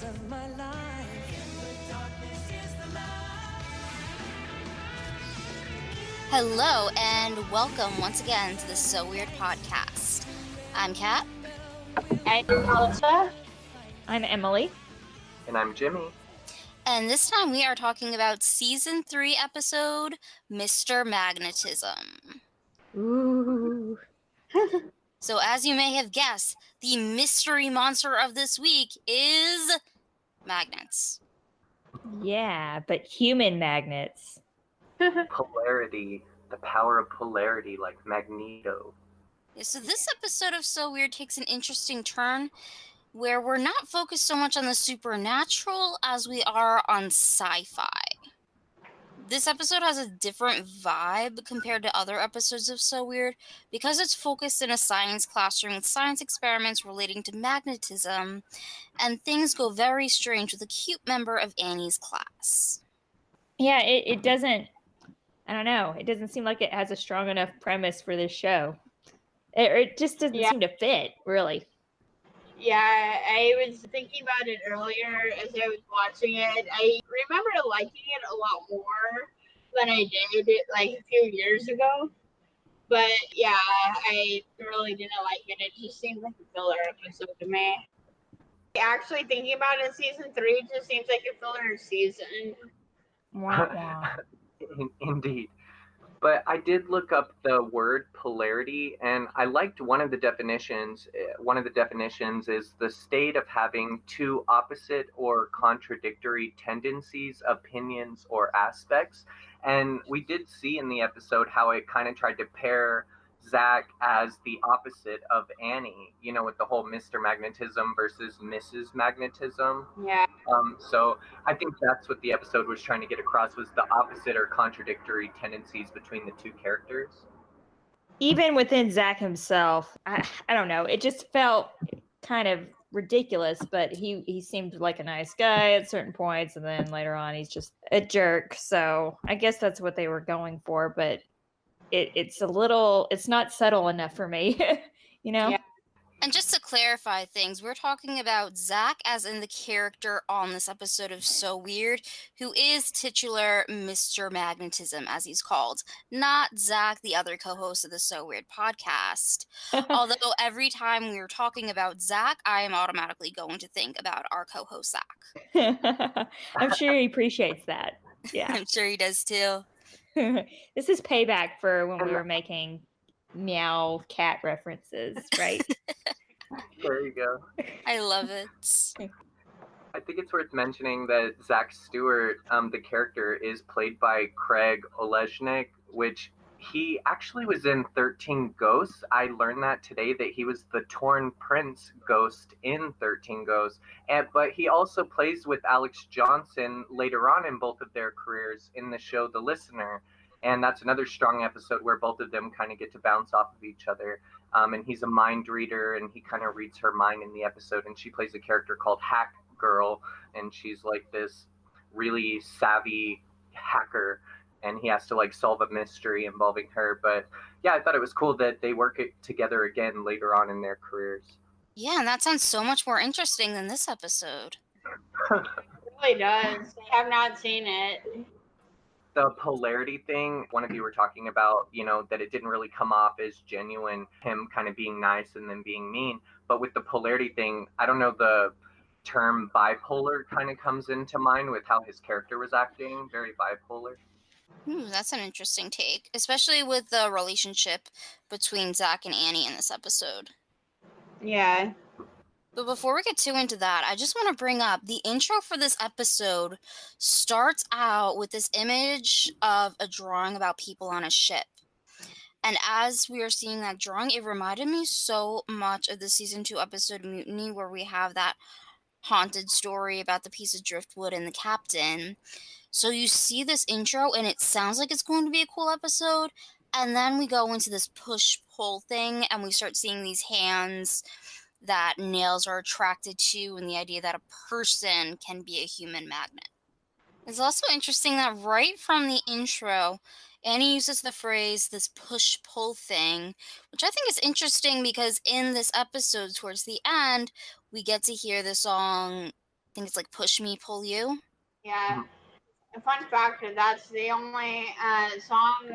of my life. In the darkness is the light. Hello and welcome once again to the So Weird podcast. I'm Kat. I'm Melissa. I'm Emily. And I'm Jimmy. And this time we are talking about Season 3 episode, Mr. Magnetism. Ooh. So as you may have guessed, the mystery monster of this week is magnets. Yeah, but human magnets. Polarity. The power of polarity, like Magneto. Yeah, so this episode of So Weird takes an interesting turn where we're not focused so much on the supernatural as we are on sci-fi. This episode has a different vibe compared to other episodes of So Weird because it's focused in a science classroom with science experiments relating to magnetism, and things go very strange with a cute member of Annie's class. Yeah, it doesn't, I don't know, it doesn't seem like it has a strong enough premise for this show. It just doesn't seem to fit, really. Yeah, I was thinking about it earlier as I was watching it. I remember liking it a lot more than I did it like a few years ago. But yeah, I really didn't like it. It just seemed like a filler episode to me. Actually, thinking about it, season 3 just seems like a filler season. Wah, wah. Indeed. But I did look up the word polarity, and I liked one of the definitions. One of the definitions is the state of having two opposite or contradictory tendencies, opinions, or aspects. And we did see in the episode how it kind of tried to pair Zach as the opposite of Annie, you know, with the whole Mr. Magnetism versus Mrs. Magnetism. Yeah. So I think that's what the episode was trying to get across, was the opposite or contradictory tendencies between the two characters. Even within Zach himself, I don't know, it just felt kind of ridiculous, but he seemed like a nice guy at certain points, and then later on he's just a jerk. So I guess that's what they were going for, but it's not subtle enough for me, you know? Yeah. And just to clarify things, we're talking about Zach as in the character on this episode of So Weird, who is titular Mr. Magnetism, as he's called, not Zach, the other co-host of the So Weird podcast. Although every time we are talking about Zach, I am automatically going to think about our co-host Zach. I'm sure he appreciates that. Yeah. I'm sure he does too. This is payback for when we were making meow cat references, right? There you go. I love it. I think it's worth mentioning that Zach Stewart, the character, is played by Craig Oleshnik, which he actually was in 13 Ghosts. I learned that today, that he was the Torn Prince ghost in 13 Ghosts. But he also plays with Alex Johnson later on in both of their careers in the show The Listener. And that's another strong episode where both of them kind of get to bounce off of each other. And he's a mind reader, and he kind of reads her mind in the episode. And she plays a character called Hack Girl, and she's like this really savvy hacker, and he has to like solve a mystery involving her. But yeah, I thought it was cool that they work it together again later on in their careers. Yeah, and that sounds so much more interesting than this episode. It really does. I have not seen it. The polarity thing, one of you were talking about, you know, that it didn't really come off as genuine, him kind of being nice and then being mean. But with the polarity thing, I don't know, the term bipolar kind of comes into mind with how his character was acting, very bipolar. That's an interesting take, especially with the relationship between Zach and Annie in this episode. Yeah. But before we get too into that, I just want to bring up the intro for this episode starts out with this image of a drawing about people on a ship. And as we are seeing that drawing, it reminded me so much of the season 2 episode Mutiny, where we have that haunted story about the piece of driftwood and the captain. So you see this intro and it sounds like it's going to be a cool episode. And then we go into this push-pull thing and we start seeing these hands that nails are attracted to, and the idea that a person can be a human magnet. It's also interesting that right from the intro, Annie uses the phrase, this push-pull thing, which I think is interesting because in this episode, towards the end, we get to hear the song think it's like Push Me, Pull You. Yeah. A fun fact, that's the only song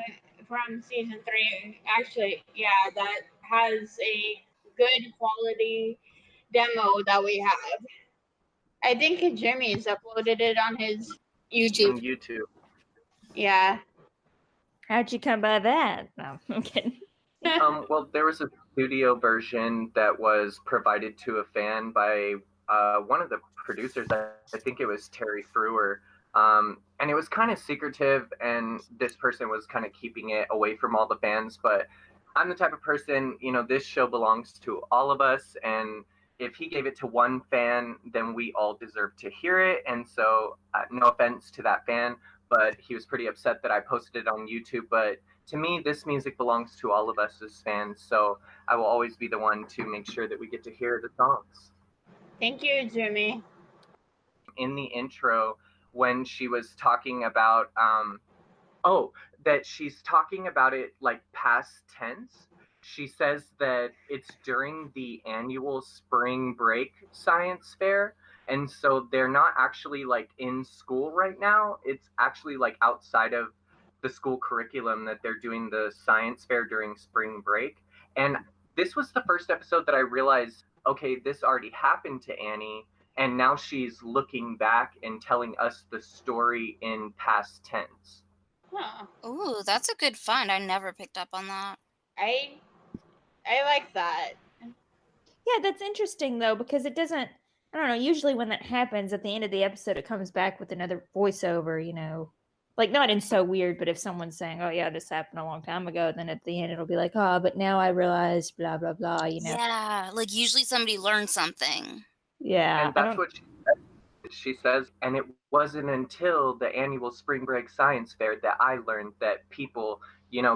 from season 3, actually, yeah, that has a good quality demo that we have. I think Jimmy's uploaded it on his YouTube. On YouTube. Yeah. How'd you come by that? No, I'm kidding. Well, there was a studio version that was provided to a fan by one of the producers. I think it was Terry Frewer. And it was kind of secretive, and this person was kind of keeping it away from all the fans. But I'm the type of person, this show belongs to all of us. And if he gave it to one fan, then we all deserve to hear it. And so, no offense to that fan, but he was pretty upset that I posted it on YouTube. But to me, this music belongs to all of us as fans, so I will always be the one to make sure that we get to hear the songs. Thank you, Jimmy. In the intro, when she was talking about, that she's talking about it like past tense, she says that it's during the annual spring break science fair. And so they're not actually like in school right now. It's actually like outside of the school curriculum that they're doing the science fair during spring break. And this was the first episode that I realized, okay, this already happened to Annie. And now she's looking back and telling us the story in past tense. Huh. Ooh, that's a good find. I never picked up on that. I like that. Yeah, that's interesting though, because it doesn't, I don't know, usually when that happens at the end of the episode, it comes back with another voiceover, like not in So Weird, but if someone's saying, oh yeah, this happened a long time ago, then at the end it'll be like, oh, but now I realize blah, blah, blah. Yeah, like usually somebody learned something. Yeah. And that's what she says. And it wasn't until the annual spring break science fair that I learned that people,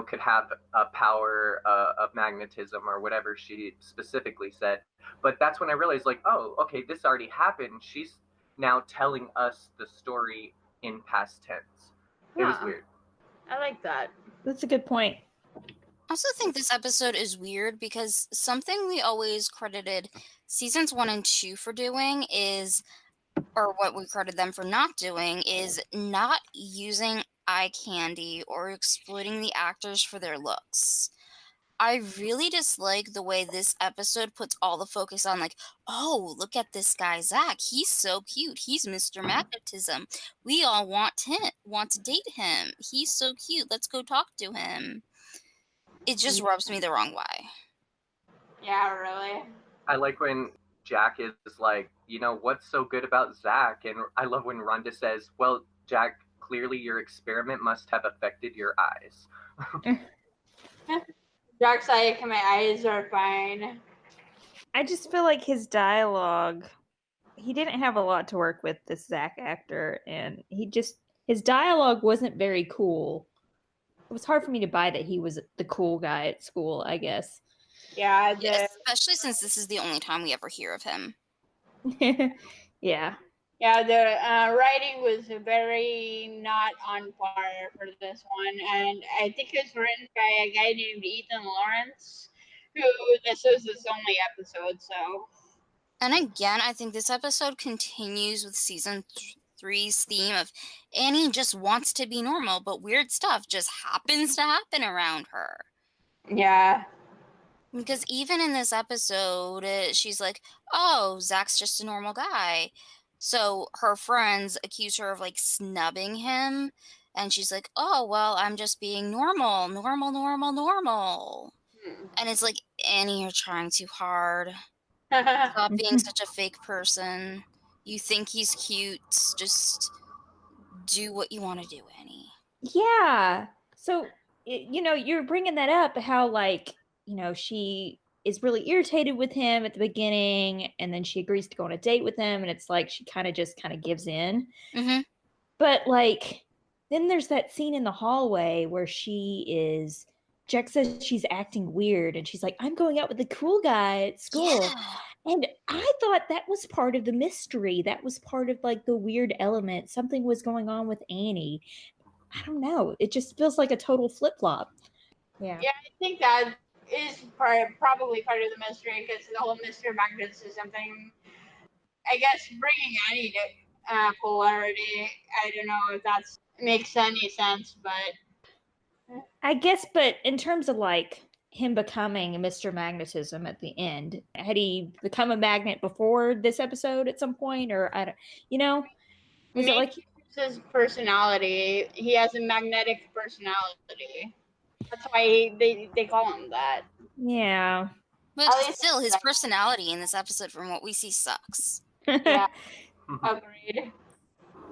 could have a power of magnetism or whatever she specifically said. But that's when I realized, like, oh, okay, this already happened. She's now telling us the story in past tense. It was Huh. weird. I like that. That's a good point. I also think this episode is weird because something we always credited seasons 1 and 2 for doing is, or what we credit them for not doing, is not using eye candy or exploiting the actors for their looks. I really dislike the way this episode puts all the focus on, like, oh, look at this guy, Zach. He's so cute. He's Mr. Magnetism. We all want to date him. He's so cute. Let's go talk to him. It just rubs me the wrong way. Yeah, really. I like when Jack is like, what's so good about Zach? And I love when Rhonda says, well, Jack, clearly your experiment must have affected your eyes. Jack's like, my eyes are fine. I just feel like his dialogue, he didn't have a lot to work with, this Zach actor, and his dialogue wasn't very cool. It was hard for me to buy that he was the cool guy at school, I guess. Yeah, Especially since this is the only time we ever hear of him. Yeah. Yeah, the writing was very not on par for this one, and I think it was written by a guy named Ethan Lawrence, who this was his only episode, so. And again, I think this episode continues with season 3's theme of Annie just wants to be normal, but weird stuff just happens to happen around her. Yeah. Because even in this episode, she's like, oh, Zach's just a normal guy. So her friends accuse her of like snubbing him. And she's like, oh, well, I'm just being normal. And it's like, Annie, you're trying too hard. Stop being such a fake person. You think he's cute. Just do what you want to do, Annie. Yeah. So, you're bringing that up, how like, she is really irritated with him at the beginning, and then she agrees to go on a date with him, and it's like she kind of gives in. Mm-hmm. But like, then there's that scene in the hallway where Jack says she's acting weird, and she's like, I'm going out with the cool guy at school. Yeah. And I thought that was part of the mystery. That was part of like the weird element. Something was going on with Annie. I don't know. It just feels like a total flip-flop. Yeah. Yeah, I think that is probably part of the mystery, because the whole Mr. Magnetism thing. I guess bringing Annie to polarity. I don't know if that makes any sense, but I guess, but in terms of like him becoming Mr. Magnetism at the end, had he become a magnet before this episode at some point, or I don't, was it maybe like it's his personality. He has a magnetic personality. That's why they call him that. yeah? But At least still, his personality in this episode, from what we see, sucks. yeah, agreed.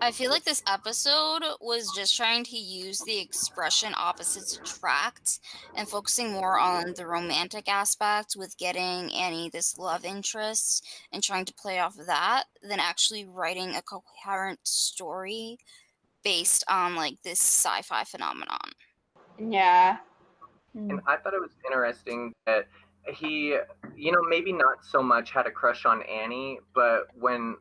I feel like this episode was just trying to use the expression opposites attract and focusing more on the romantic aspect with getting Annie this love interest and trying to play off of that than actually writing a coherent story based on like this sci-fi phenomenon. Yeah. And I thought it was interesting that he, maybe not so much had a crush on Annie, but when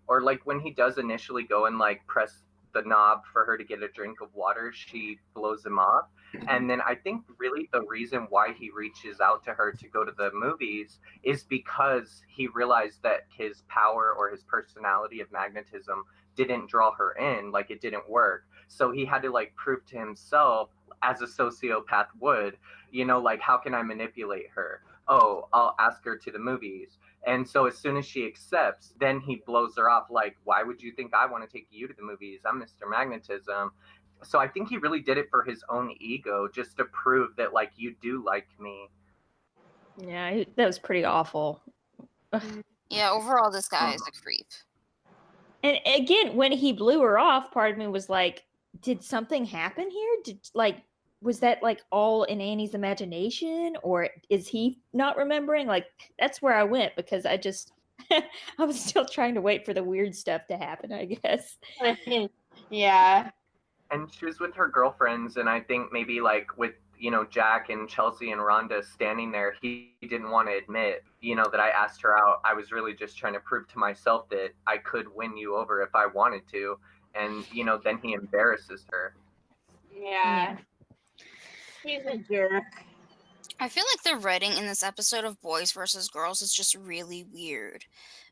he does initially go and like press the knob for her to get a drink of water, she blows him off. And then I think really the reason why he reaches out to her to go to the movies is because he realized that his power or his personality of magnetism didn't draw her in, like it didn't work. So he had to like prove to himself, as a sociopath would, like, how can I manipulate her? Oh, I'll ask her to the movies. And so as soon as she accepts, then he blows her off like, why would you think I want to take you to the movies? I'm Mr. Magnetism. So I think he really did it for his own ego, just to prove that, like, you do like me. Yeah, that was pretty awful. Yeah, overall, this guy is a creep. And again, when he blew her off, part of me was like, did something happen here? Was that like all in Annie's imagination, or is he not remembering? Like, that's where I went, because I just I was still trying to wait for the weird stuff to happen, I guess. Yeah. And she was with her girlfriends, and I think maybe like with Jack and Chelsea and Rhonda standing there, he didn't want to admit that I asked her out. I was really just trying to prove to myself that I could win you over if I wanted to. And then he embarrasses her. Yeah. He's a jerk. I feel like the writing in this episode of Boys versus Girls is just really weird.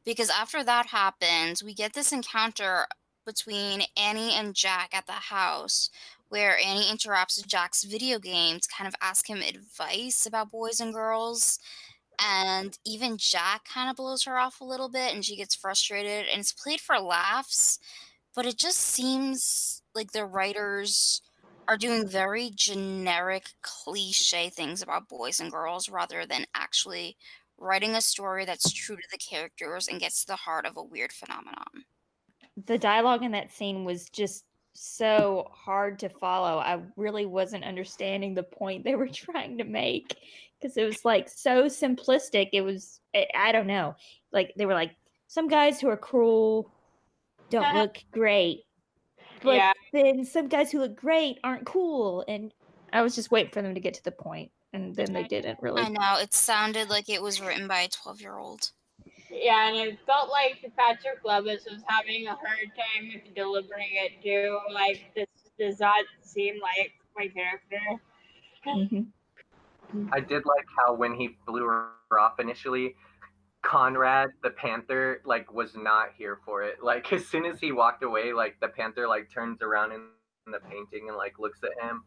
Because after that happens, we get this encounter between Annie and Jack at the house, where Annie interrupts Jack's video games, kind of ask him advice about boys and girls. And even Jack kind of blows her off a little bit, and she gets frustrated. And it's played for laughs, but it just seems like the writers are doing very generic, cliche things about boys and girls rather than actually writing a story that's true to the characters and gets to the heart of a weird phenomenon. The dialogue in that scene was just so hard to follow. I really wasn't understanding the point they were trying to make, because it was like so simplistic. It was, I don't know. Like, they were like, some guys who are cruel don't look great. But Yeah. then some guys who look great aren't cool. And I was just waiting for them to get to the point, and then they didn't really. I know, it sounded like it was written by a 12-year-old. Yeah, and it felt like Patrick Levis was having a hard time with delivering it too. Like, this does not seem like my character. Mm-hmm. I did like how when he blew her off initially, Conrad the Panther like was not here for it. Like as soon as he walked away, like the Panther like turns around in the painting and like looks at him.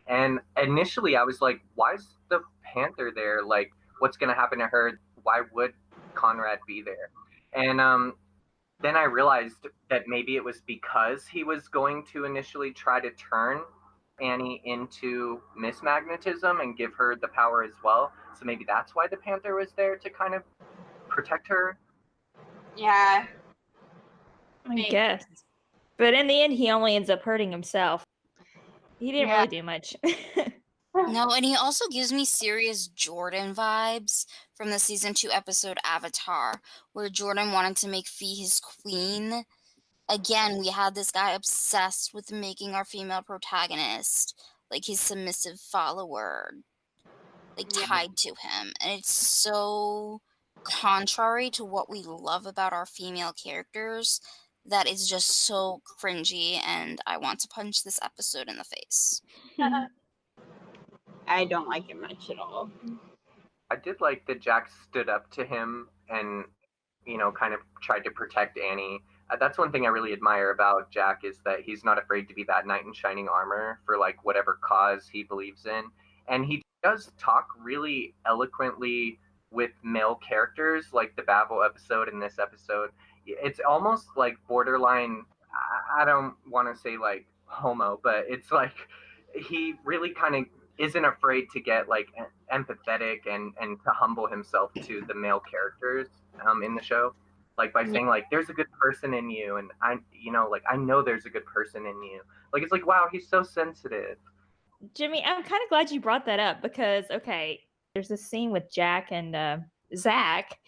And initially I was like, why is the Panther there? Like what's gonna happen to her? Why would Conrad be there? And then I realized that maybe it was because he was going to initially try to turn Annie into Miss Magnetism and give her the power as well. So maybe that's why the Panther was there, to kind of protect her. Yeah. I guess. But in the end, he only ends up hurting himself. He didn't really do much. No, and he also gives me serious Jordan vibes from the season 2 episode Avatar, where Jordan wanted to make Fee his queen. Again, we had this guy obsessed with making our female protagonist like his submissive follower, like tied to him. And it's so contrary to what we love about our female characters that is just so cringy, and I want to punch this episode in the face. I don't like it much at all. I did like that Jack stood up to him and kind of tried to protect Annie. That's one thing I really admire about Jack, is that he's not afraid to be that knight in shining armor for like whatever cause he believes in. And he does talk really eloquently with male characters, like the Babel episode and this episode. It's almost like borderline, I don't want to say like homo, but it's like he really kind of isn't afraid to get like empathetic and to humble himself to the male characters in the show, like by saying like there's a good person in you, and I know there's a good person in you. Like it's like, wow, he's so sensitive. Jimmy, I'm kind of glad you brought that up because, okay, there's this scene with Jack and Zach,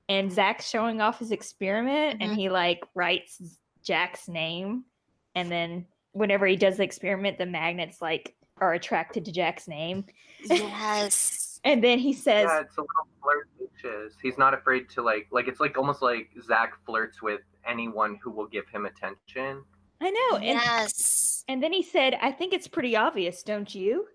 and Zach's showing off his experiment, and he like writes Jack's name, and then whenever he does the experiment, the magnets like are attracted to Jack's name. Yes. And then he says, Yeah, it's a little flirtatious. He's not afraid to like it's like almost like Zach flirts with anyone who will give him attention. I know. Yes. And then he said, I think it's pretty obvious, don't you?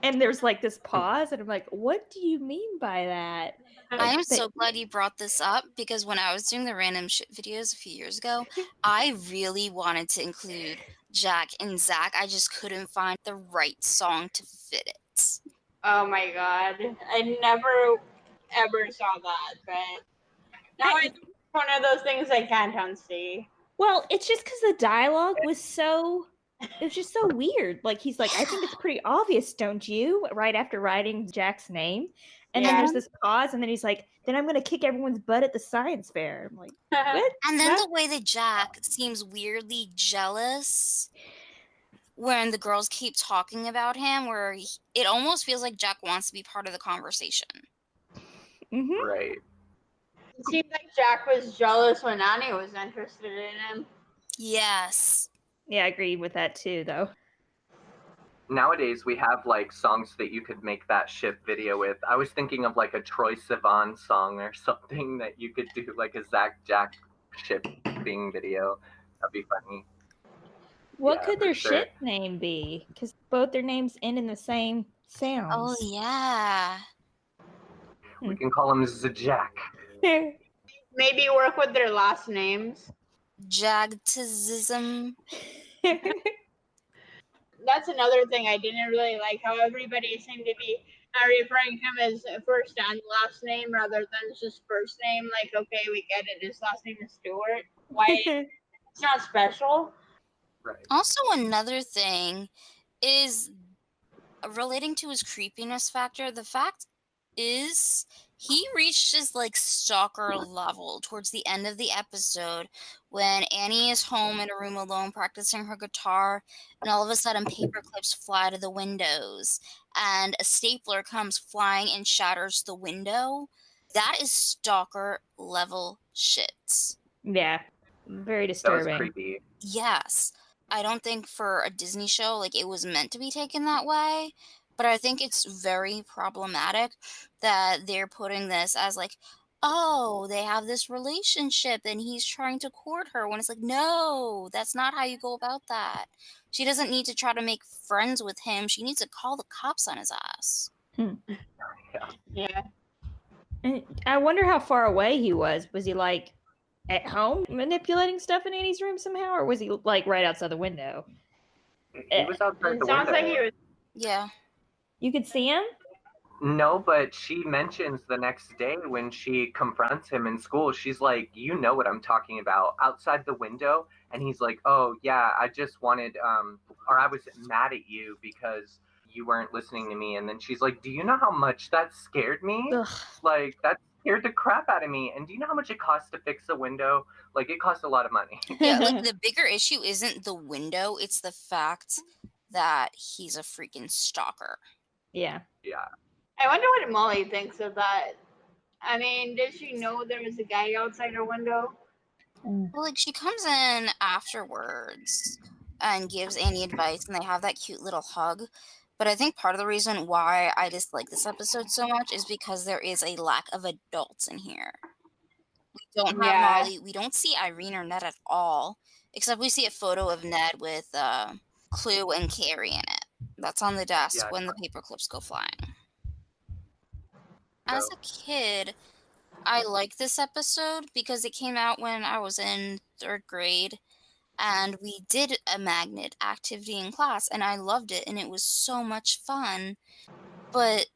And there's like this pause, and I'm like, what do you mean by that? I am so glad you brought this up, because when I was doing the random shit videos a few years ago, I really wanted to include Jack and Zach. I just couldn't find the right song to fit it. Oh my god. I never ever saw that, but now it's one of those things I can't unsee. Well, it's just because the dialogue was just so weird. Like, he's like, I think it's pretty obvious, don't you? Right after writing Jack's name. And then there's this pause, and then he's like, then I'm going to kick everyone's butt at the science fair. I'm like, what? And then the way that Jack seems weirdly jealous when the girls keep talking about him, where it almost feels like Jack wants to be part of the conversation. Mm-hmm. Right. It seemed like Jack was jealous when Annie was interested in him. Yes. Yeah, I agree with that too, though. Nowadays we have like songs that you could make that ship video with. I was thinking of like a Troye Sivan song or something that you could do like a Zach Jack shipping video. That'd be funny. What Yeah, could for their sure. ship name be? Because both their names end in the same sounds. Oh, yeah. We can call him Zajak. Maybe work with their last names. Jagtism. That's another thing I didn't really like, how everybody seemed to be referring to him as first and last name rather than just first name. Like, okay, we get it, his last name is Stewart. Why? It's not special. Right. Also, another thing is relating to his creepiness factor. The fact is, he reached his like stalker level towards the end of the episode when Annie is home in a room alone practicing her guitar, and all of a sudden paper clips fly to the windows and a stapler comes flying and shatters the window. That is stalker level shit. Yeah, very That was disturbing. creepy. Yes. I don't think for a Disney show, like, it was meant to be taken that way, but I think it's very problematic that they're putting this as like, oh, they have this relationship and he's trying to court her, when it's like, no, that's not how you go about that. She doesn't need to try to make friends with him. She needs to call the cops on his ass. Yeah. And I wonder how far away he was. Was he like at home manipulating stuff in Annie's room somehow, or was he like right outside the window? He was outside It the sounds window. like he was. Yeah. You could see him? No, but she mentions the next day when she confronts him in school, she's like, you know what I'm talking about, outside the window. And he's like, oh, yeah, I just wanted, or I was mad at you because you weren't listening to me. And then she's like, do you know how much that scared me? Ugh. Like, that scared the crap out of me. And do you know how much it costs to fix a window? Like, it costs a lot of money. Yeah, like, the bigger issue isn't the window, it's the fact that he's a freaking stalker. Yeah. Yeah. I wonder what Molly thinks of that. I mean, did she know there was a guy outside her window? Well, like, she comes in afterwards and gives Annie advice, and they have that cute little hug. But I think part of the reason why I dislike this episode so much is because there is a lack of adults in here. We don't have Yeah. Molly. We don't see Irene or Ned at all, except we see a photo of Ned with Clue and Carrie in it. That's on the desk Yeah. when the paper clips go flying. As a kid, I like this episode because it came out when I was in 3rd grade, and we did a magnet activity in class, and I loved it, and it was so much fun. But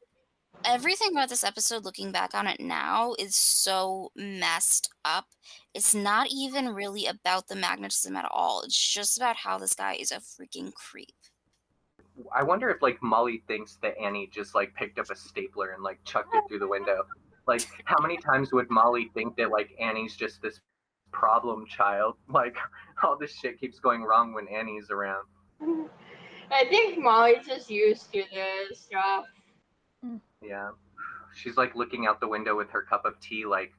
everything about this episode, looking back on it now, is so messed up. It's not even really about the magnetism at all. It's just about how this guy is a freaking creep. I wonder if like Molly thinks that Annie just like picked up a stapler and like chucked it through the window. Like, how many times would Molly think that like Annie's just this problem child? Like, all this shit keeps going wrong when Annie's around. I think Molly's just used to this stuff. Yeah. She's like looking out the window with her cup of tea, like,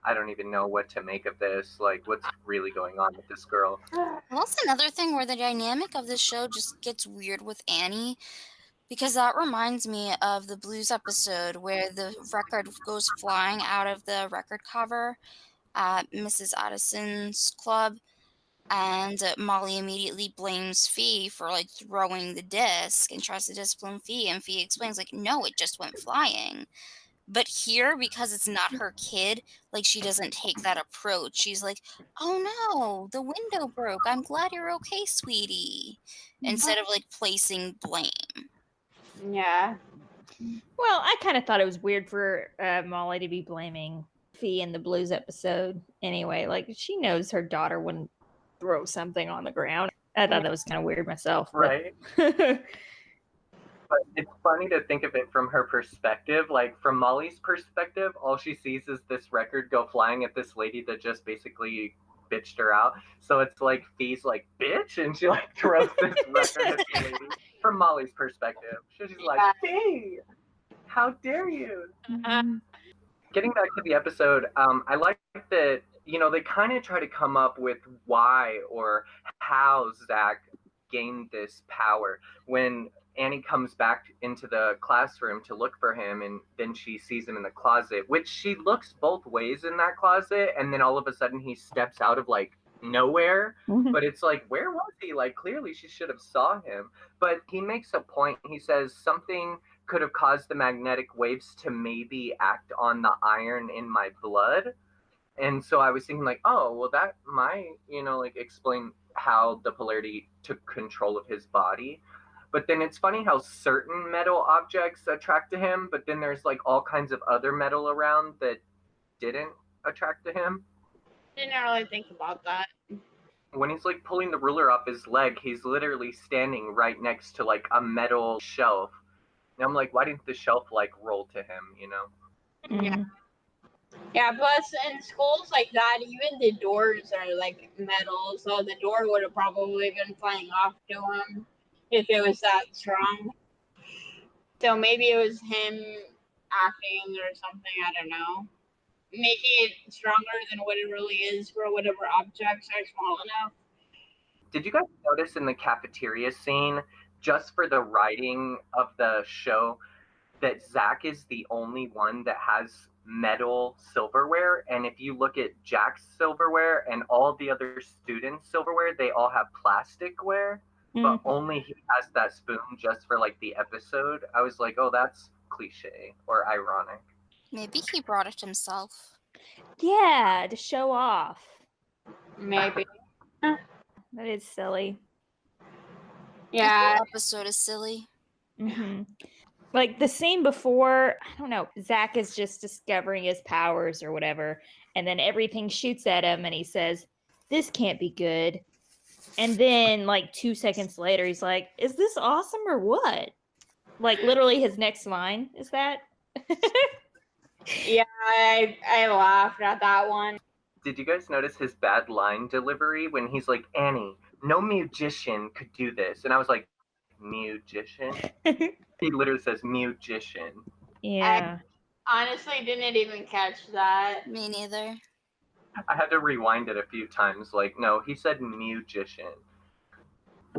I don't even know what to make of this. Like, what's really going on with this girl? Well, that's another thing where the dynamic of the show just gets weird with Annie, because that reminds me of the Blues episode where the record goes flying out of the record cover at Mrs. Addison's club, and Molly immediately blames Fee for like throwing the disc and tries to discipline Fee, and Fee explains like, no, it just went flying. But here, because it's not her kid, like, she doesn't take that approach. She's like, oh no, the window broke. I'm glad you're okay, sweetie. Instead of like placing blame. Yeah. Well, I kind of thought it was weird for Molly to be blaming Fee in the Blues episode anyway. Like, she knows her daughter wouldn't throw something on the ground. I thought that was kind of weird myself. Right? But it's funny to think of it from her perspective. Like, from Molly's perspective, all she sees is this record go flying at this lady that just basically bitched her out. So it's like Fee's like, bitch, and she like throws this record at the lady. From Molly's perspective, she's like, Fee, how dare you? Getting back to the episode, I like that, you know, they kind of try to come up with why or how Zach gained this power. When Annie comes back into the classroom to look for him, and then she sees him in the closet, which she looks both ways in that closet, and then all of a sudden he steps out of like nowhere. But it's like, where was he? Like, clearly she should have saw him. But he makes a point. He says something could have caused the magnetic waves to maybe act on the iron in my blood. And so I was thinking like, oh, well, that might, you know, like explain how the polarity took control of his body. But then it's funny how certain metal objects attract to him, but then there's like all kinds of other metal around that didn't attract to him. Didn't really think about that. When he's like pulling the ruler off his leg, he's literally standing right next to like a metal shelf. And I'm like, why didn't the shelf like roll to him, you know? Yeah. Yeah, plus in schools like that, even the doors are like metal, so the door would have probably been flying off to him if it was that strong. So maybe it was him acting or something, I don't know. Making it stronger than what it really is for whatever objects are small enough. Did you guys notice in the cafeteria scene, just for the writing of the show, that Zach is the only one that has metal silverware? And if you look at Jack's silverware and all the other students' silverware, they all have plasticware, but only he has that spoon just for like the episode. I was like, oh, that's cliche or ironic. Maybe he brought it himself. Yeah, to show off. Maybe. That is silly. Yeah. The whole episode is silly. Like the scene before, I don't know, Zach is just discovering his powers or whatever, and then everything shoots at him and he says, this can't be good. And then like 2 seconds later, he's like, is this awesome or what? Like literally his next line is that. Yeah, I laughed at that one. Did you guys notice his bad line delivery when he's like, Annie, no musician could do this? And I was like, musician? He literally says musician. Yeah. I honestly didn't even catch that. Me neither. I had to rewind it a few times. Like, no, he said musician.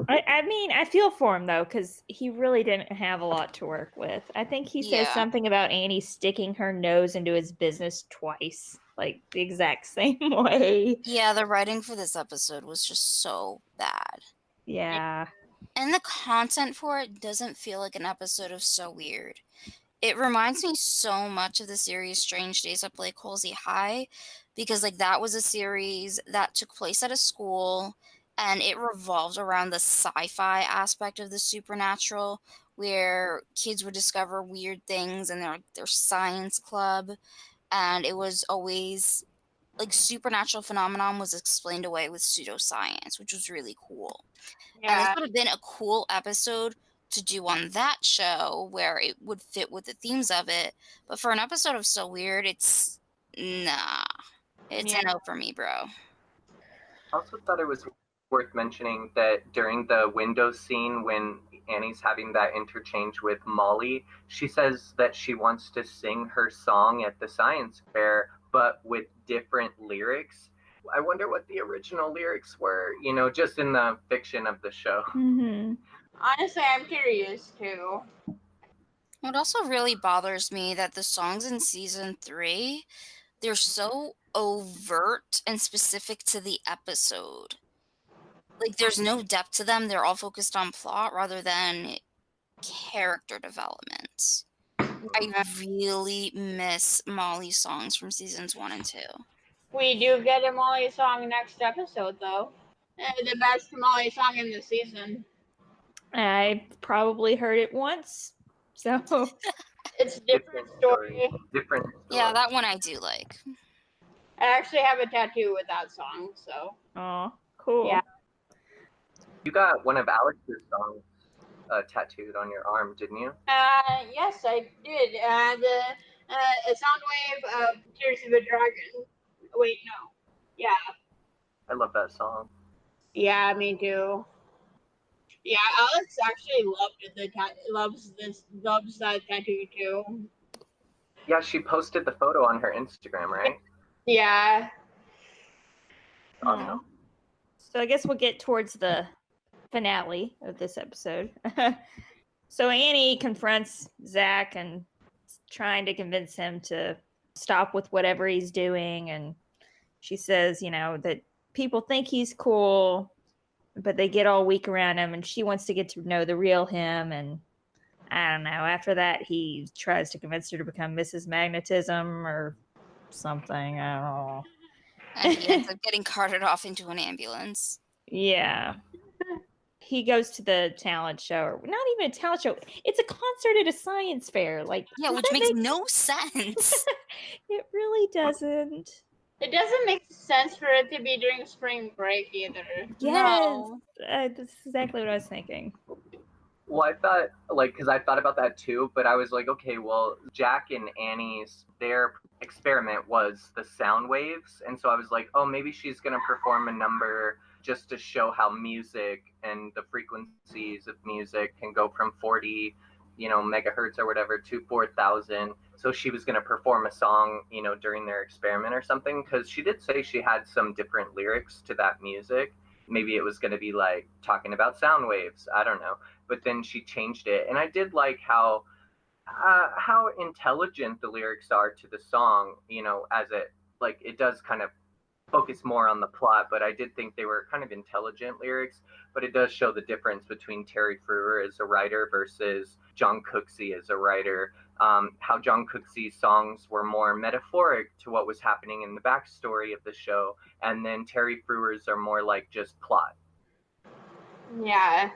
I mean, I feel for him though, because he really didn't have a lot to work with. I think he says Yeah. something about Annie sticking her nose into his business twice, like the exact same way. Yeah, the writing for this episode was just so bad. Yeah. And the content for it doesn't feel like an episode of So Weird. It reminds me so much of the series Strange Days at Blake Halsey High, because like that was a series that took place at a school and it revolved around the sci-fi aspect of the supernatural, where kids would discover weird things in their science club, and it was always like supernatural phenomenon was explained away with pseudoscience, which was really cool. And this Yeah, would have been a cool episode to do on that show where it would fit with the themes of it. But for an episode of So Weird, it's nah. It's yeah. a no for me, bro. I also thought it was worth mentioning that during the window scene when Annie's having that interchange with Molly, she says that she wants to sing her song at the science fair, but with different lyrics. I wonder what the original lyrics were, just in the fiction of the show. Mm-hmm. Honestly, I'm curious too. What also really bothers me that the songs in season 3, they're so overt and specific to the episode. Like there's no depth to them. They're all focused on plot rather than character development. I really miss Molly's songs from seasons 1 and 2. We do get a Molly song next episode, though. The best Molly song in the season. I probably heard it once, so It's a different story. Different Yeah, story. that one I do like. I actually have a tattoo with that song, so. oh, cool. Yeah. You got one of Alex's songs tattooed on your arm, didn't you? Yes, I did. A sound wave of Tears of a Dragon. Wait, no. Yeah. I love that song. Yeah, me too. Yeah, Alex actually loves that tattoo too. Yeah, she posted the photo on her Instagram, right? Yeah. Awesome. So I guess we'll get towards the finale of this episode. So Annie confronts Zach and is trying to convince him to stop with whatever he's doing. And she says, that people think he's cool, but they get all weak around him. And she wants to get to know the real him. And I don't know. After that, he tries to convince her to become Mrs. Magnetism or something. I don't know. And he ends up getting carted off into an ambulance. Yeah. He goes to the talent show, or not even a talent show. It's a concert at a science fair. Like, Yeah, does which that makes make- no sense. It really doesn't. It doesn't make sense for it to be during spring break either. Yes, No. that's exactly what I was thinking. Well, I thought, because I thought about that too, but I was like, okay, well, Jack and Annie's, their experiment was the sound waves. And so I was like, oh, maybe she's going to perform a number just to show how music and the frequencies of music can go from 40, megahertz or whatever to 4,000. So she was going to perform a song, during their experiment or something, because she did say she had some different lyrics to that music. Maybe it was going to be like talking about sound waves. I don't know. But then she changed it. And I did like how intelligent the lyrics are to the song, as it does kind of focus more on the plot, but I did think they were kind of intelligent lyrics, but it does show the difference between Terry Frewer as a writer versus John Cooksey as a writer. How John Cooksey's songs were more metaphoric to what was happening in the backstory of the show, and then Terry Frewer's are more like just plot. Yeah.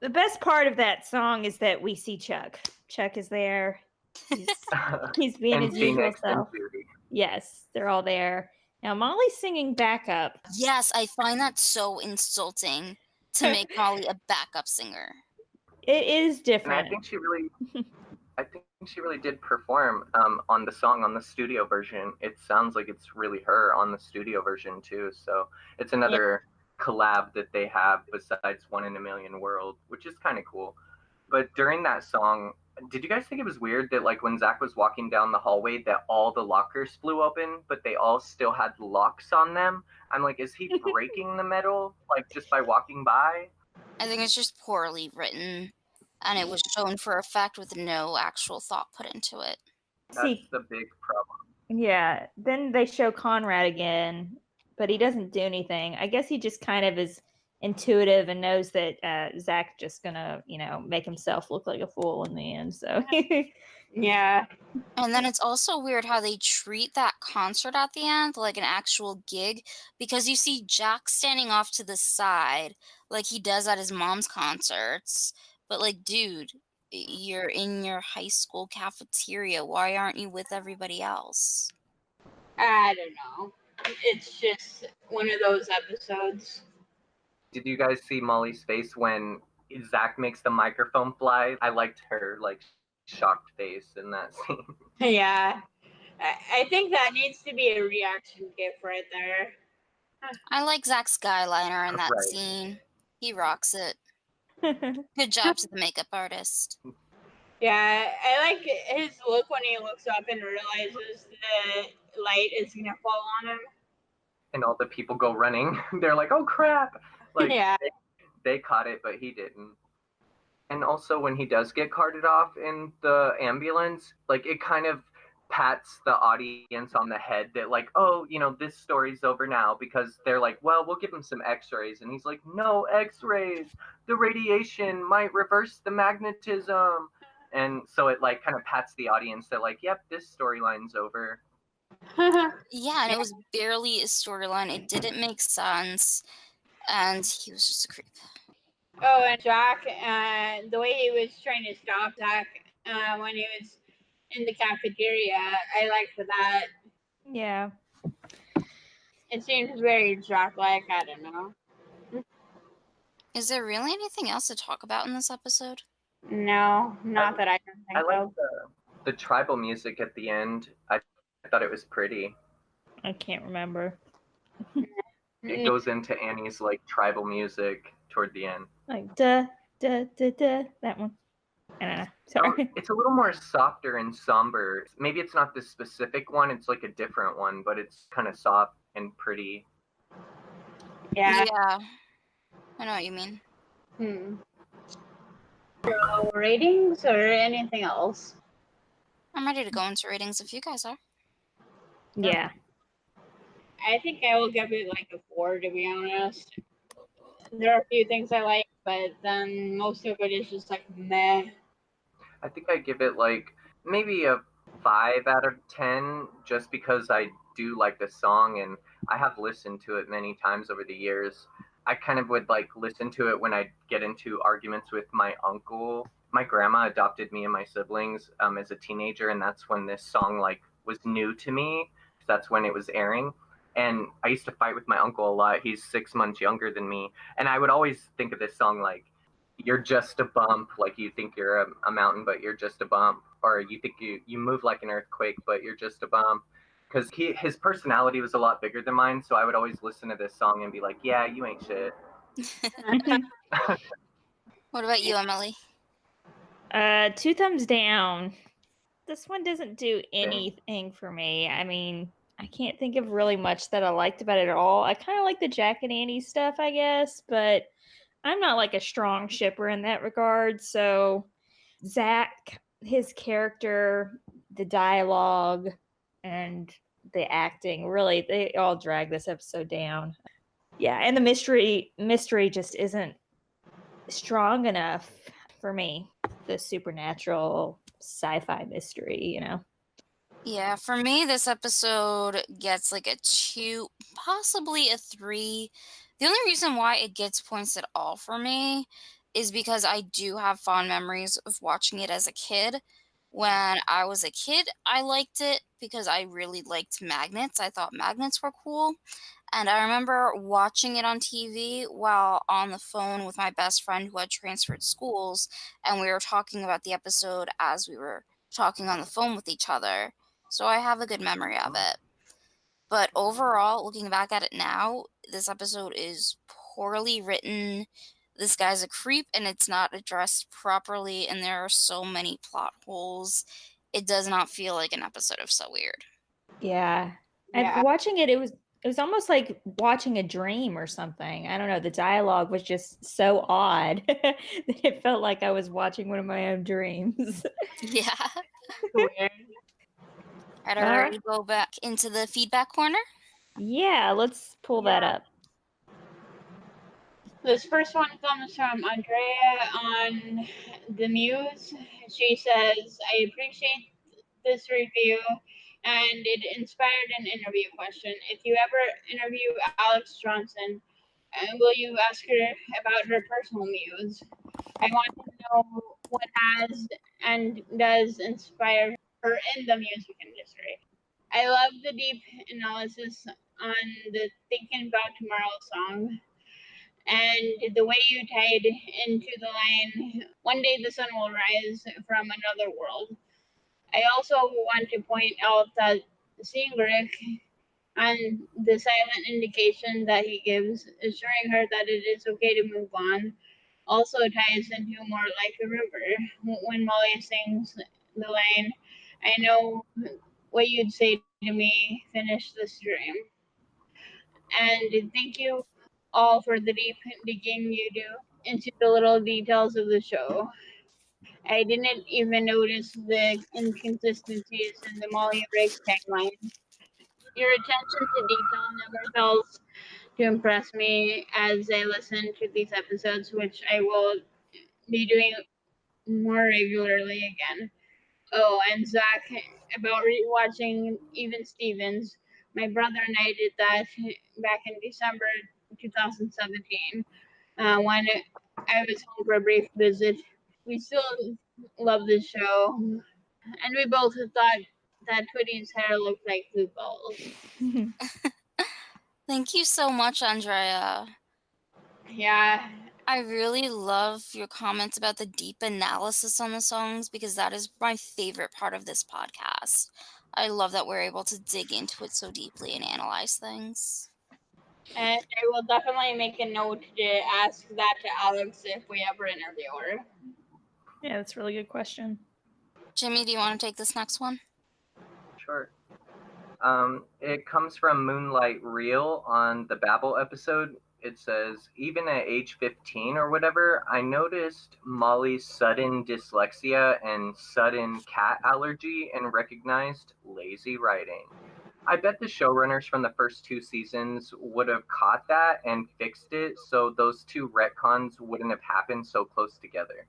The best part of that song is that we see Chuck. Chuck is there. He's being and his usual Phoenix and self. Judy. Yes, they're all there. Now Molly's singing backup. Yes, I find that so insulting to make Molly a backup singer. It is And different. I think she really did perform on the song on the studio version. It sounds like it's really her on the studio version too. So it's another collab that they have besides One in a Million World, which is kind of cool. But during that song, did you guys think it was weird that when Zach was walking down the hallway that all the lockers flew open, but they all still had locks on them? I'm like, is he breaking the metal just by walking by? I think it's just poorly written, and it was shown for effect with no actual thought put into it. That's the big problem. Yeah. Then they show Conrad again, but he doesn't do anything. I guess he just kind of is intuitive and knows that Zach's just gonna, make himself look like a fool in the end. So Yeah. And then it's also weird how they treat that concert at the end like an actual gig, because you see Jack standing off to the side like he does at his mom's concerts. But like, dude, you're in your high school cafeteria. Why aren't you with everybody else? I don't know. It's just one of those episodes. Did you guys see Molly's face when Zach makes the microphone fly? I liked her like shocked face in that scene. Yeah. I think that needs to be a reaction gif right there. I like Zach Skyliner in that Right. scene. He rocks it. Good job to the makeup artist. Yeah, I like his look when he looks up and realizes the light is gonna fall on him. And all the people go running. They're like, "Oh crap!" Like Yeah. they caught it, but he didn't. And also when he does get carted off in the ambulance, like it kind of pats the audience on the head that like, oh, you know, this story's over now, because they're like, well, we'll give him some x-rays, and he's like, no x-rays, the radiation might reverse the magnetism. And so it like kind of pats the audience that like, yep, this storyline's over. Yeah, and it was barely a storyline. It didn't make sense. And he was just a creep. Oh, and Jack, the way he was trying to stop Zach when he was in the cafeteria, I liked that. Yeah. It seems very Jack-like. I don't know. Is there really anything else to talk about in this episode? No, not that I can I think like of. the tribal music at the end. I thought it was pretty. I can't remember. It goes into Annie's like tribal music toward the end. Like da da da da, that one. I don't know. Sorry. It's a little more softer and somber. Maybe it's not this specific one, it's like a different one, but it's kind of soft and pretty. Yeah. I know what you mean. So, ratings or anything else? I'm ready to go into ratings if you guys are. Yeah. I think I will give it like a 4, to be honest. There are a few things I like, but then most of it is just like meh. I think I give it like maybe a 5 out of 10, just because I do like the song and I have listened to it many times over the years. I kind of would like listen to it when I get into arguments with my uncle. My grandma adopted me and my siblings as a teenager, and that's when this song like was new to me. That's when it was airing. And I used to fight with my uncle a lot. He's 6 months younger than me. And I would always think of this song like, you're just a bump, like you think you're a mountain, but you're just a bump. Or you think you move like an earthquake, but you're just a bump. Because his personality was a lot bigger than mine, so I would always listen to this song and be like, yeah, you ain't shit. What about you, Emily? 2 thumbs down. This one doesn't do anything for me. I mean, I can't think of really much that I liked about it at all. I kind of like the Jack and Annie stuff, I guess, but I'm not like a strong shipper in that regard. So Zach, his character, the dialogue, and the acting, really, they all drag this episode down. Yeah, and the mystery just isn't strong enough for me. The supernatural sci-fi mystery, you know. Yeah, for me, this episode gets like a 2, possibly a 3. The only reason why it gets points at all for me is because I do have fond memories of watching it as a kid. When I was a kid, I liked it because I really liked magnets. I thought magnets were cool. And I remember watching it on TV while on the phone with my best friend who had transferred schools, and we were talking about the episode as we were talking on the phone with each other. So I have a good memory of it. But overall, looking back at it now, this episode is poorly written. This guy's a creep and it's not addressed properly, and there are so many plot holes. It does not feel like an episode of So Weird. Yeah. And Yeah. watching it, it was almost like watching a dream or something. I don't know. The dialogue was just so odd that it felt like I was watching one of my own dreams. Yeah. Weird. All right, are we ready to go back into the feedback corner? Yeah, let's pull that up. This first one comes from Andrea on the Muse. She says, I appreciate this review and it inspired an interview question. If you ever interview Alex Johnson, will you ask her about her personal muse? I want to know what has and does inspire her in the music industry. I love the deep analysis on the Thinking About Tomorrow song and the way you tied into the line, one day the sun will rise from another world. I also want to point out that seeing Rick and the silent indication that he gives, assuring her that it is okay to move on, also ties into more like a river. When Molly sings the line, I know what you'd say to me, finish this dream. And thank you all for the deep digging you do into the little details of the show. I didn't even notice the inconsistencies in the Molly Rick tagline. Your attention to detail never fails to impress me as I listen to these episodes, which I will be doing more regularly again. Oh, and Zach, about rewatching Even Stevens. My brother and I did that back in December 2017 when I was home for a brief visit. We still love this show, and we both thought that Twitty's hair looked like blue balls. Thank you so much, Andrea. Yeah, I really love your comments about the deep analysis on the songs because that is my favorite part of this podcast. I love that we're able to dig into it so deeply and analyze things. and I will definitely make a note to ask that to Alex if we ever interview her. Yeah, that's a really good question. Jimmy, do you want to take this next one? Sure. It comes from Moonlight Real on the Babel episode. It says, even at age 15 or whatever, I noticed Molly's sudden dyslexia and sudden cat allergy and recognized lazy writing. I bet the showrunners from the first two seasons would have caught that and fixed it so those two retcons wouldn't have happened so close together.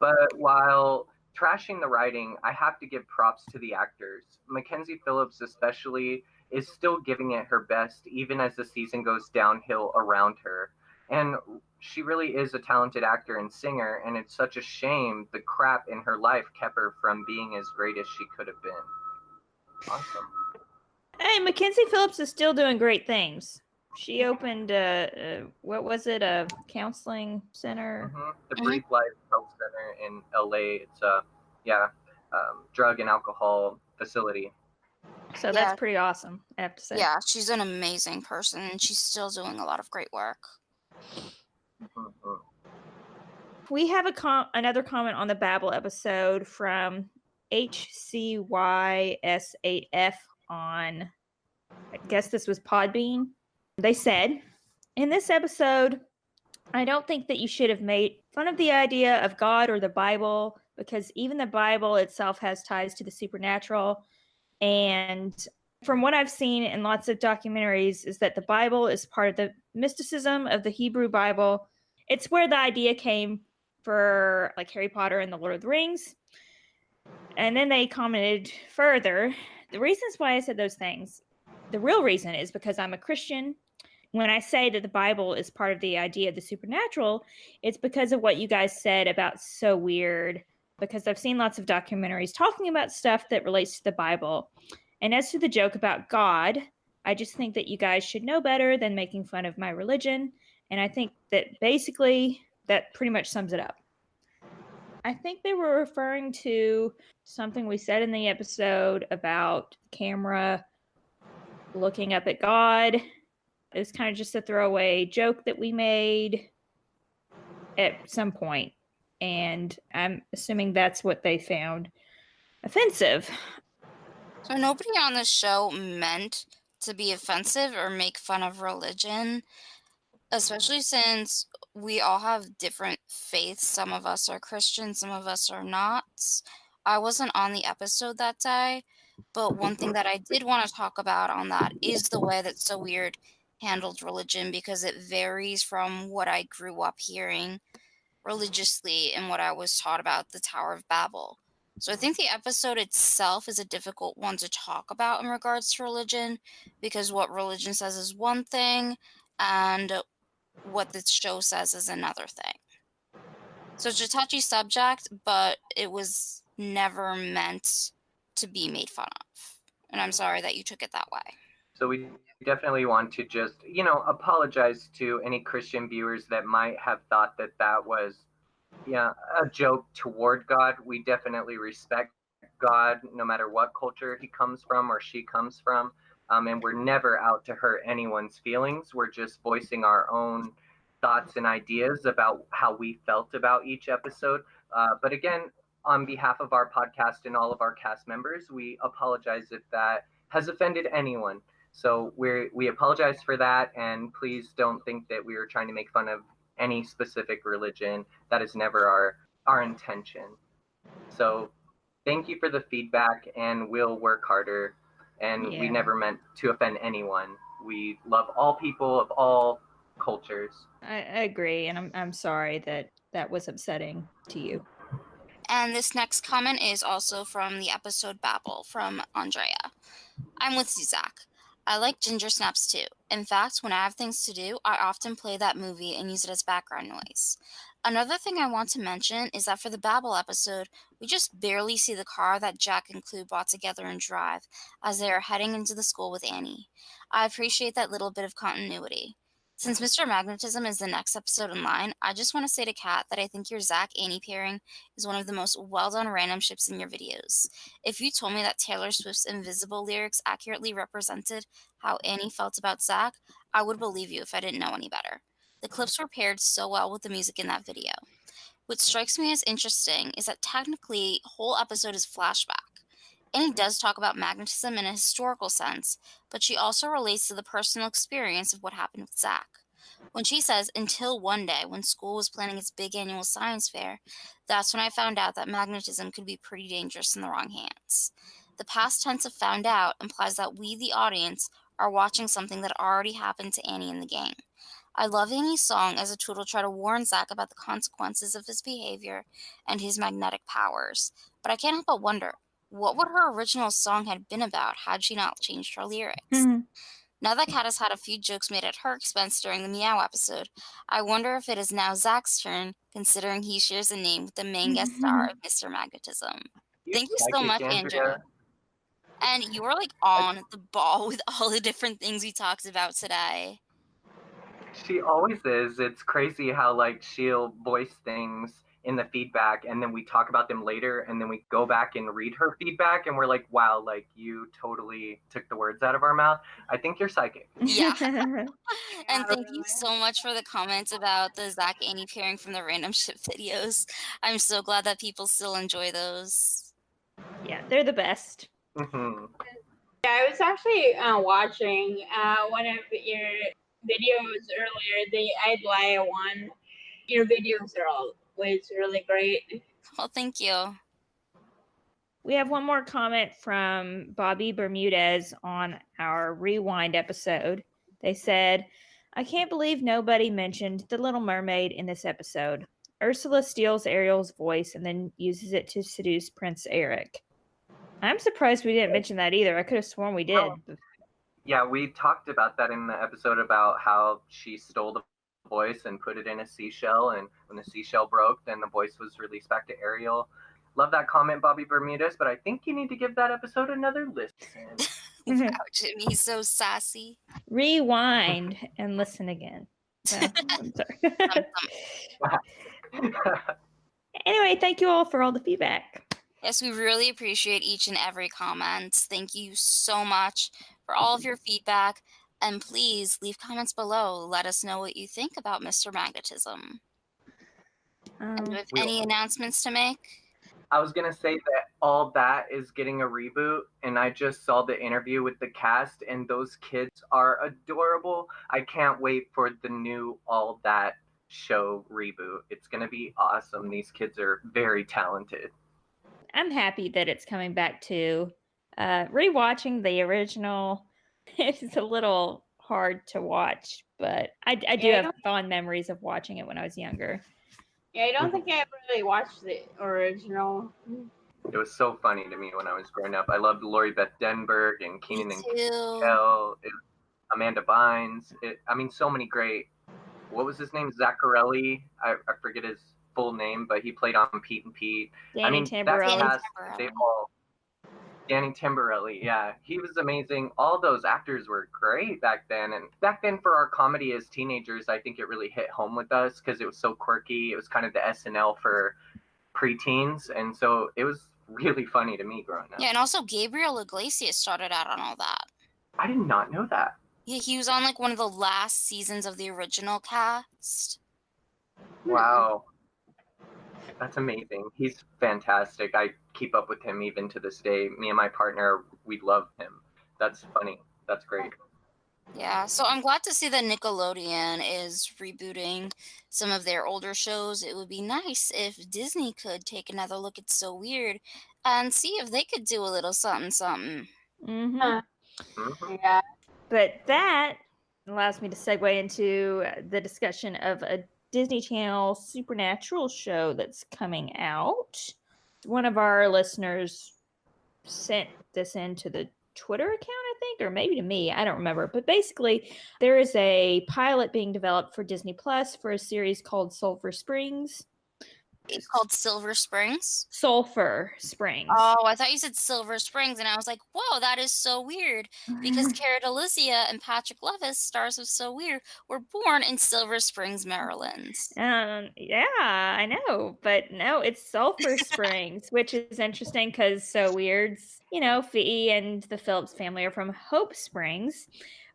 But while trashing the writing, I have to give props to the actors. Mackenzie Phillips, especially, is still giving it her best, even as the season goes downhill around her. And she really is a talented actor and singer, and it's such a shame the crap in her life kept her from being as great as she could have been. Awesome. Hey, Mackenzie Phillips is still doing great things. She opened what was it? A counseling center. The Breathe Life Health Center in LA. It's a drug and alcohol facility. So Yeah. that's pretty awesome, I have to say. Yeah, she's an amazing person and she's still doing a lot of great work. Mhm. We have another comment on the Babel episode from HCYS8F on, I guess this was Podbean. They said, in this episode, I don't think that you should have made fun of the idea of God or the Bible because even the Bible itself has ties to the supernatural. And from what I've seen in lots of documentaries is that the Bible is part of the mysticism of the Hebrew Bible. It's where the idea came for like Harry Potter and the Lord of the Rings. And then they commented further, the reasons why I said those things, the real reason is because I'm a Christian. When I say that the Bible is part of the idea of the supernatural, it's because of what you guys said about so weird, because I've seen lots of documentaries talking about stuff that relates to the Bible. And as to the joke about God, I just think that you guys should know better than making fun of my religion. And I think that basically that pretty much sums it up. I think they were referring to something we said in the episode about camera looking up at God. It was kind of just a throwaway joke that we made at some point. And I'm assuming that's what they found offensive. So nobody on this show meant to be offensive or make fun of religion, especially since we all have different faiths. Some of us are Christian, some of us are not. I wasn't on the episode that day, but one thing that I did want to talk about on that is the way that So Weird handled religion because it varies from what I grew up hearing religiously and what I was taught about the Tower of Babel. So I think the episode itself is a difficult one to talk about in regards to religion because what religion says is one thing and what the show says is another thing. So it's a touchy subject, but it was never meant to be made fun of. And I'm sorry that you took it that way. So we definitely want to just, apologize to any Christian viewers that might have thought that that was, a joke toward God. We definitely respect God no matter what culture he comes from or she comes from. And we're never out to hurt anyone's feelings. We're just voicing our own thoughts and ideas about how we felt about each episode. But again, on behalf of our podcast and all of our cast members, we apologize if that has offended anyone. So we apologize for that, and please don't think that we were trying to make fun of any specific religion. That is never our intention. So thank you for the feedback, and we'll work harder. And we Yeah. never meant to offend anyone. We love all people of all cultures. I agree, and I'm sorry that was upsetting to you. And this next comment is also from the episode Babel from Andrea. I'm with you, Zach. I like ginger snaps too. In fact, when I have things to do, I often play that movie and use it as background noise. Another thing I want to mention is that for the Babel episode, we just barely see the car that Jack and Clue bought together and drive as they are heading into the school with Annie. I appreciate that little bit of continuity. Since Mr. Magnetism is the next episode in line, I just want to say to Kat that I think your Zach Annie pairing is one of the most well done random ships in your videos. If you told me that Taylor Swift's Invisible lyrics accurately represented how Annie felt about Zach, I would believe you if I didn't know any better. The clips were paired so well with the music in that video. What strikes me as interesting is that technically, the whole episode is flashback. Annie does talk about magnetism in a historical sense, but she also relates to the personal experience of what happened with Zach. When she says, until one day when school was planning its big annual science fair, that's when I found out that magnetism could be pretty dangerous in the wrong hands. The past tense of found out implies that we, the audience, are watching something that already happened to Annie and the gang. I love Annie's song as a tool to try to warn Zach about the consequences of his behavior and his magnetic powers, but I can't help but wonder, what would her original song have been about had she not changed her lyrics? Now that Kat has had a few jokes made at her expense during the Meow episode, I wonder if it is now Zach's turn, considering he shares a name with the main guest star of Mr. Magnetism. Thank you so much, Andrea. And you were like on the ball with all the different things we talked about today. She always is. It's crazy how like she'll voice things in the feedback and then we talk about them later and then we go back and read her feedback and we're like, wow, like you totally took the words out of our mouth. I think you're psychic. Yeah. And thank you so much for the comments about the Zach Annie pairing from the random ship videos. I'm so glad that people still enjoy those. Yeah, they're the best. Mm-hmm. Yeah, I was actually watching one of your videos earlier, the I'd Lie one. Your videos are always really great. Well, thank you. We have one more comment from Bobby Bermudez on our Rewind episode. They said, I can't believe nobody mentioned The Little Mermaid in this episode. Ursula steals Ariel's voice and then uses it to seduce Prince Eric. I'm surprised we didn't mention that either. I could have sworn we did. Yeah, we talked about that in the episode about how she stole the voice and put it in a seashell, and when the seashell broke, then the voice was released back to Ariel. Love that comment, Bobby Bermudez, but I think you need to give that episode another listen. Wow, Jimmy, he's so sassy. Rewind and listen again. Well, I'm sorry. Anyway, thank you all for all the feedback. Yes, we really appreciate each and every comment. Thank you so much for all of your feedback. And please leave comments below. Let us know what you think about Mr. Magnetism. And do you have any announcements to make? I was going to say that All That is getting a reboot, and I just saw the interview with the cast, and those kids are adorable. I can't wait for the new All That show reboot. It's going to be awesome. These kids are very talented. I'm happy that it's coming back to rewatching the original. It's a little hard to watch, but I do Yeah, I have don't- fond memories of watching it when I was younger. Yeah, I don't think I ever really watched the original. It was so funny to me when I was growing up. I loved Lori Beth Denberg and Me Keenan and too. Kel, Amanda Bynes. I mean, so many great. What was his name? Zaccarelli. I forget his full name, but he played on Pete and Pete. I Danny mean, that Tamborelli. cast, they all. Danny Timberelli, yeah, he was amazing. All those actors were great back then, and back then for our comedy as teenagers, I think it really hit home with us because it was so quirky. It was kind of the SNL for preteens, and so it was really funny to me growing up. Yeah, and also Gabriel Iglesias started out on all that. I did not know that. Yeah, he was on like one of the last seasons of the original cast. Wow. That's amazing. He's fantastic. I keep up with him even to this day. Me and my partner, we love him. That's funny. That's great. Yeah, so I'm glad to see that Nickelodeon is rebooting some of their older shows. It would be nice if Disney could take another look at So Weird and see if they could do a little something something. Mm-hmm. Yeah. But that allows me to segue into the discussion of a Disney Channel supernatural show that's coming out. One of our listeners sent this into the Twitter account, I think, or maybe to me. I don't remember. But basically, there is a pilot being developed for Disney Plus for a series called Sulphur Springs. It's called Silver Springs. Sulphur Springs. Oh, I thought you said Silver Springs, and I was like, whoa, that is so weird. Because Cara Delicia and Patrick Levis, stars of So Weird, were born in Silver Springs, Maryland. Yeah, I know, but no, it's Sulphur Springs, which is interesting because So Weird's, Fee and the Phillips family are from Hope Springs.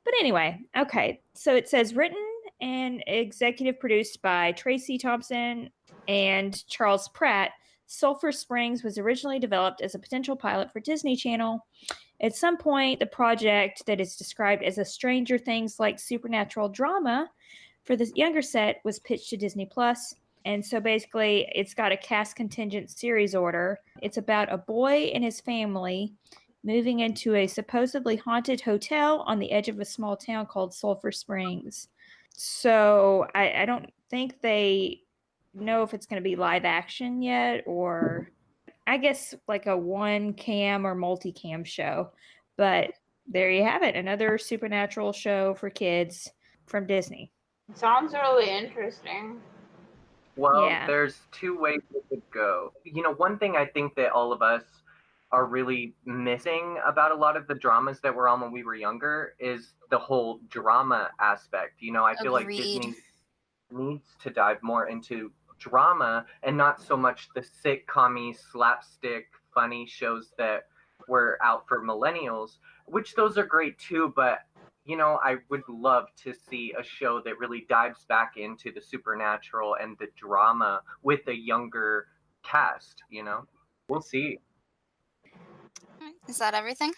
But anyway, okay, so it says written and executive produced by Tracy Thompson and Charles Pratt. Sulphur Springs was originally developed as a potential pilot for Disney Channel. At some point, the project that is described as a Stranger Things like supernatural drama for the younger set was pitched to Disney Plus. And so basically, it's got a cast contingent series order. It's about a boy and his family moving into a supposedly haunted hotel on the edge of a small town called Sulphur Springs. So I don't think they know if it's going to be live action yet, or I guess like a one cam or multicam show. But there you have it, another supernatural show for kids from Disney. Sounds really interesting. Well, Yeah. there's two ways it could go. One thing I think that all of us are really missing about a lot of the dramas that were on when we were younger is the whole drama aspect. I feel like Agreed. Disney needs to dive more into drama and not so much the sitcom-y, slapstick, funny shows that were out for millennials, which those are great too, but I would love to see a show that really dives back into the supernatural and the drama with a younger cast, We'll see. Is that everything?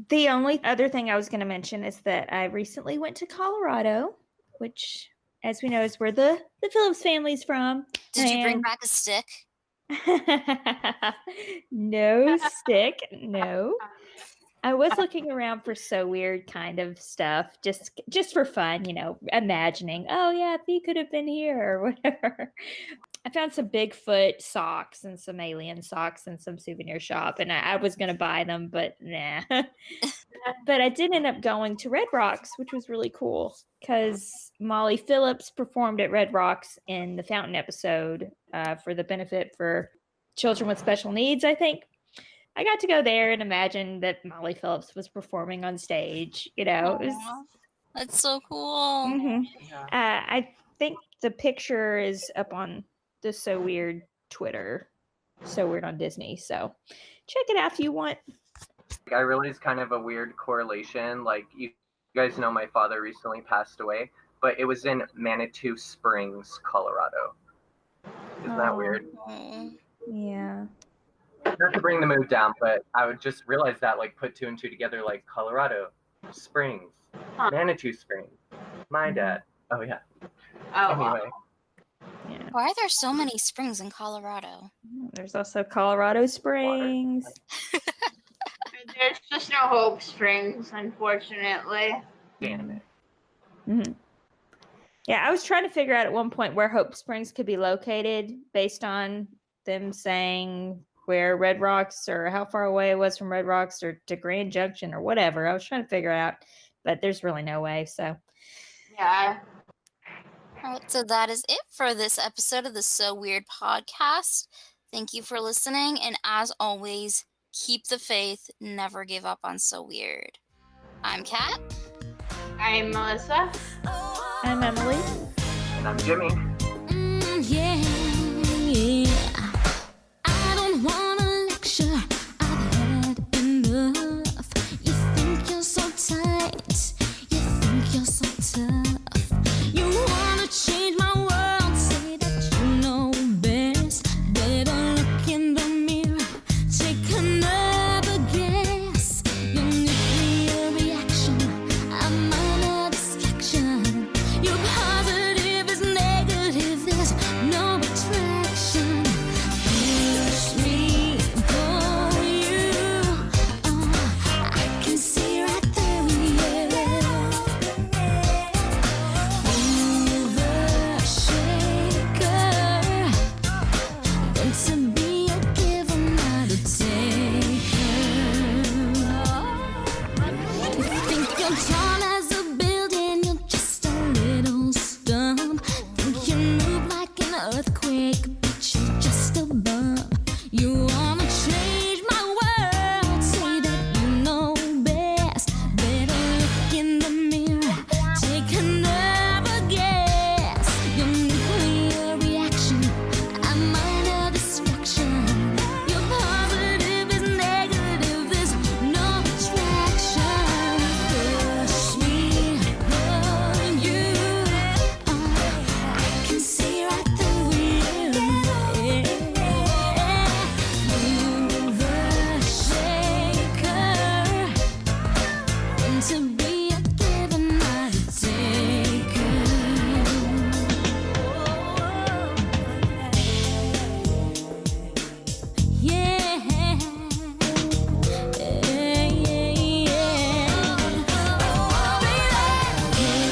The only other thing I was going to mention is that I recently went to Colorado, which, as we know, is where the Phillips family's from. Did you bring back a stick? No stick, no. I was looking around for So Weird kind of stuff, just for fun, imagining, oh yeah, if he could have been here or whatever. I found some Bigfoot socks and some alien socks in some souvenir shop, and I was going to buy them, but nah. But I did end up going to Red Rocks, which was really cool because Molly Phillips performed at Red Rocks in the Fountain episode for the benefit for children with special needs, I think. I got to go there and imagine that Molly Phillips was performing on stage. It was. Aw, that's so cool. Mhm. Yeah. I think the picture is up on the So Weird Twitter, So Weird on Disney. So check it out if you want. I realize kind of a weird correlation. Like you guys know my father recently passed away, but it was in Manitou Springs, Colorado. Isn't that weird? Oh. Yeah. Not to bring the mood down, but I would just realize that, like, put two and two together, like Colorado Springs, Manitou Springs, my dad. Oh yeah. Oh, Anyway, Yeah. Why are there so many springs in Colorado? There's also Colorado Springs. There's just no Hope Springs, unfortunately. Damn it. Mm-hmm. Yeah, I was trying to figure out at one point where Hope Springs could be located based on them saying where Red Rocks or how far away it was from Red Rocks or to Grand Junction or whatever. I was trying to figure it out, but there's really no way. So, Yeah. All right, so that is it for this episode of the So Weird podcast. Thank you for listening, and as always, keep the faith, never give up on So Weird. I'm Kat. I'm Melissa. I'm Emily. And I'm Jimmy. Yeah, yeah. I don't wanna lecture. I've had enough. You think you're so tight. You think you're so tough. You wanna change my world. Say that you know best. Better look in the mirror. Take another guess. Your nuclear reaction. I'm a distraction. Your positive is negative. There's no attraction. Push me, pull you. Oh, I can see right through you. Mover, shaker. Want to be a giver, not a taker. You think you're tall as a building, you're just a little stump. Think you move like an earthquake, but you're just a bump. You wanna change my world, say that you know best. Better look in the mirror, take another guess. Your nuclear reaction, a minor distraction. Your positive is negative, there's no attraction. Push me, pull you. I can see right through you. Mover, shaker. Want to be a giver, not a taker. Yeah, yeah,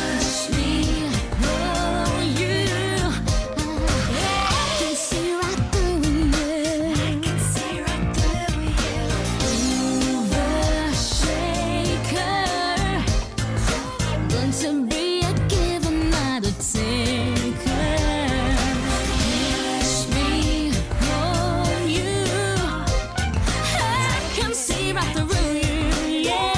push me, pull you. I can see right through you. I can see right through you. Mover, shaker. Want to be a giver, not a taker. Push me, pull you. I can see right through you. Yeah.